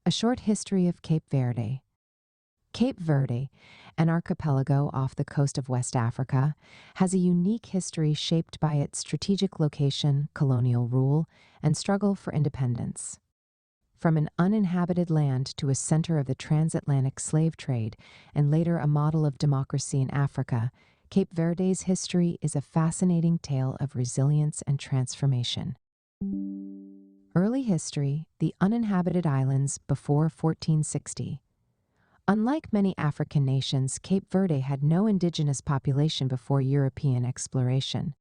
A short history of Cape Verde. Cape Verde, an archipelago off the coast of West Africa, has a unique history shaped by its strategic location, colonial rule, and struggle for independence. From an uninhabited land to a center of the transatlantic slave trade and later a model of democracy in Africa, Cape Verde's history is a fascinating tale of resilience and transformation. Early history, the uninhabited islands before 1460. Unlike many African nations, Cape Verde had no indigenous population before European exploration.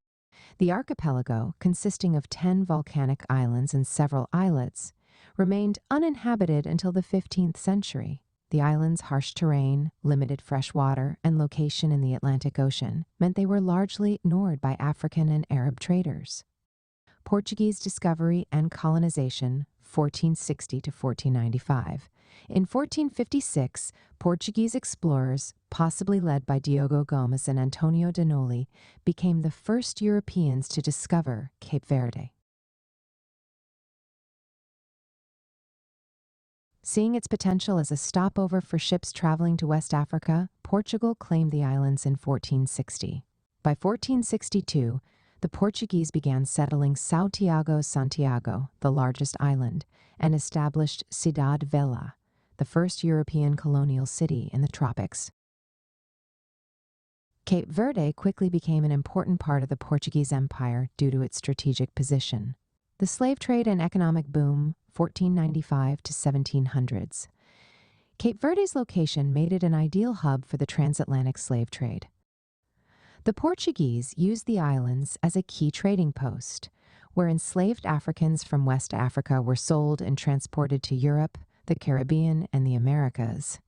The archipelago, consisting of 10 volcanic islands and several islets, remained uninhabited until the 15th century. The islands' harsh terrain, limited fresh water, and location in the Atlantic Ocean meant they were largely ignored by African and Arab traders. Portuguese discovery and colonization, 1460 to 1495. In 1456, Portuguese explorers, possibly led by Diogo Gomes and Antonio de Noli, became the first Europeans to discover Cape Verde. Seeing its potential as a stopover for ships traveling to West Africa, Portugal claimed the islands in 1460. By 1462, the Portuguese began settling Santiago, the largest island, and established Cidade Velha, the first European colonial city in the tropics. Cape Verde quickly became an important part of the Portuguese Empire due to its strategic position. The slave trade and economic boom, 1495 to 1700s. Cape Verde's location made it an ideal hub for the transatlantic slave trade. The Portuguese used the islands as a key trading post, where enslaved Africans from West Africa were sold and transported to Europe, the Caribbean, and the Americas.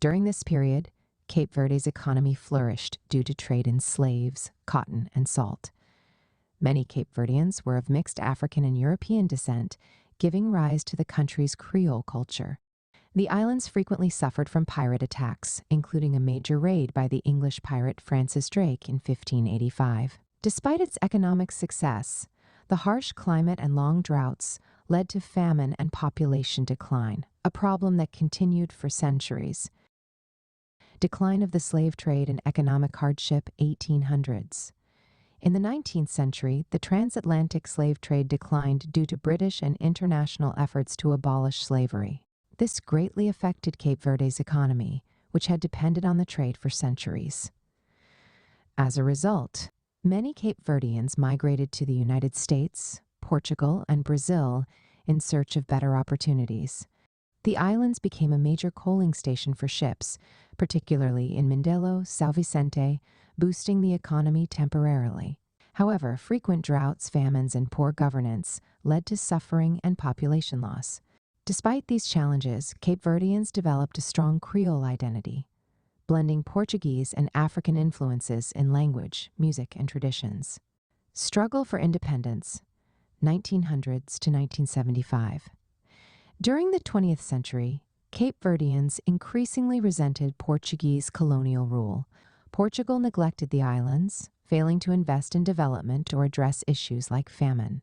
During this period, Cape Verde's economy flourished due to trade in slaves, cotton, and salt. Many Cape Verdeans were of mixed African and European descent, giving rise to the country's Creole culture. The islands frequently suffered from pirate attacks, including a major raid by the English pirate Francis Drake in 1585. Despite its economic success, the harsh climate and long droughts led to famine and population decline, a problem that continued for centuries. Decline of the slave trade and economic hardship, 1800s. In the 19th century, the transatlantic slave trade declined due to British and international efforts to abolish slavery. This greatly affected Cape Verde's economy, which had depended on the trade for centuries. As a result, many Cape Verdeans migrated to the United States, Portugal, and Brazil in search of better opportunities. The islands became a major coaling station for ships, particularly in Mindelo, São Vicente, boosting the economy temporarily. However, frequent droughts, famines, and poor governance led to suffering and population loss. Despite these challenges, Cape Verdeans developed a strong Creole identity, blending Portuguese and African influences in language, music, and traditions. Struggle for independence, 1900s to 1975. During the 20th century, Cape Verdeans increasingly resented Portuguese colonial rule. Portugal neglected the islands, failing to invest in development or address issues like famine.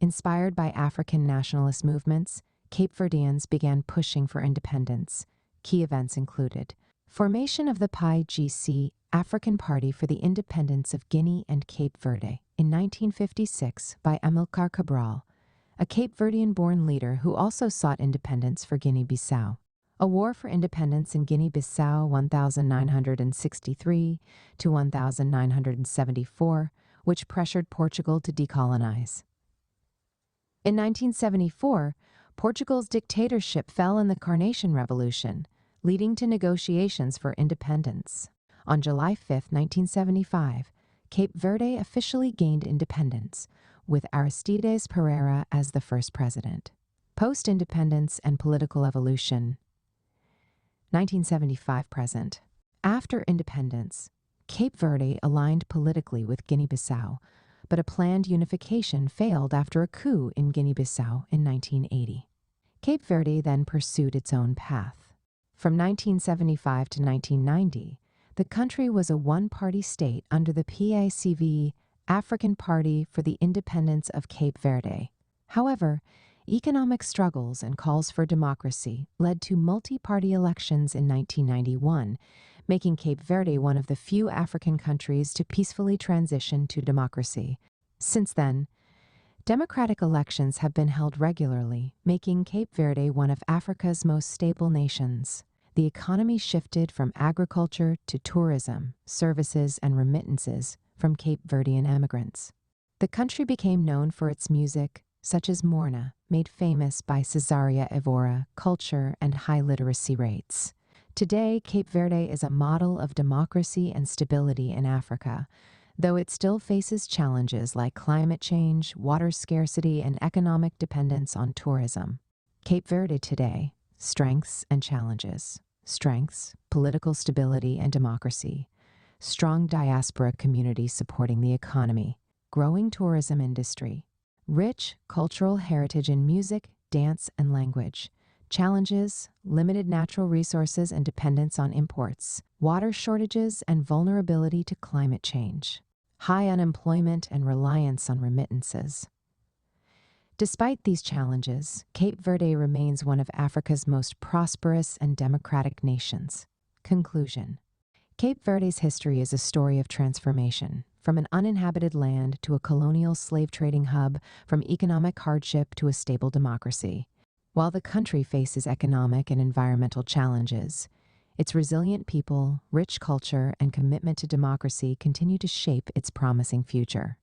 Inspired by African nationalist movements, Cape Verdeans began pushing for independence. Key events included formation of the PAIGC, African Party for the Independence of Guinea and Cape Verde, in 1956 by Amilcar Cabral, a Cape Verdean-born leader who also sought independence for Guinea-Bissau. A war for independence in Guinea-Bissau 1963 to 1974, which pressured Portugal to decolonize. In 1974, Portugal's dictatorship fell in the Carnation Revolution, leading to negotiations for independence. On July 5, 1975, Cape Verde officially gained independence, with Aristides Pereira as the first president. Post-independence and political evolution, 1975 present. After independence, Cape Verde aligned politically with Guinea-Bissau, but a planned unification failed after a coup in Guinea-Bissau in 1980. Cape Verde then pursued its own path. From 1975 to 1990, the country was a one-party state under the PACV, African Party for the Independence of Cape Verde. However, Economic struggles and calls for democracy led to multi-party elections in 1991, making Cape Verde one of the few African countries to peacefully transition to democracy. Since then, democratic elections have been held regularly, making Cape Verde one of Africa's most stable nations. The economy shifted from agriculture to tourism, services, and remittances from Cape Verdean immigrants. The country became known for its music, such as Morna, made famous by Cesaria Evora, culture, and high literacy rates. Today, Cape Verde is a model of democracy and stability in Africa, though it still faces challenges like climate change, water scarcity, and economic dependence on tourism. Cape Verde today, strengths and challenges. Strengths, political stability and democracy. Strong diaspora community supporting the economy. Growing tourism industry. Rich cultural heritage in music, dance, and language. Challenges, limited natural resources and dependence on imports. Water shortages and vulnerability to climate change. High unemployment and reliance on remittances. Despite these challenges, Cape Verde remains one of Africa's most prosperous and democratic nations. Conclusion. Cape Verde's history is a story of transformation, from an uninhabited land to a colonial slave trading hub, from economic hardship to a stable democracy. While the country faces economic and environmental challenges, its resilient people, rich culture, and commitment to democracy continue to shape its promising future.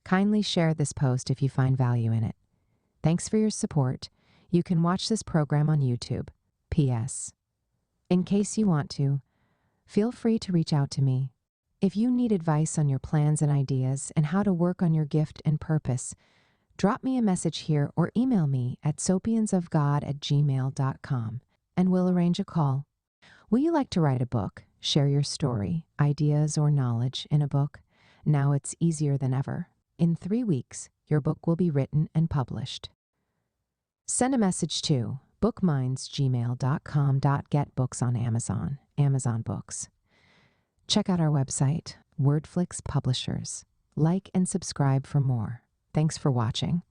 Kindly share this post if you find value in it. Thanks for your support. You can watch this program on YouTube. P.S. In case you want to, feel free to reach out to me. If you need advice on your plans and ideas and how to work on your gift and purpose, drop me a message here or email me at soapiansofgod@gmail.com and we'll arrange a call. Will you like to write a book, share your story, ideas, or knowledge in a book? Now it's easier than ever. In 3 weeks, your book will be written and published. Send a message to bookminds@gmail.com. Get books on Amazon Books. Check out our website, Wordflix Publishers. Like and subscribe for more. Thanks for watching.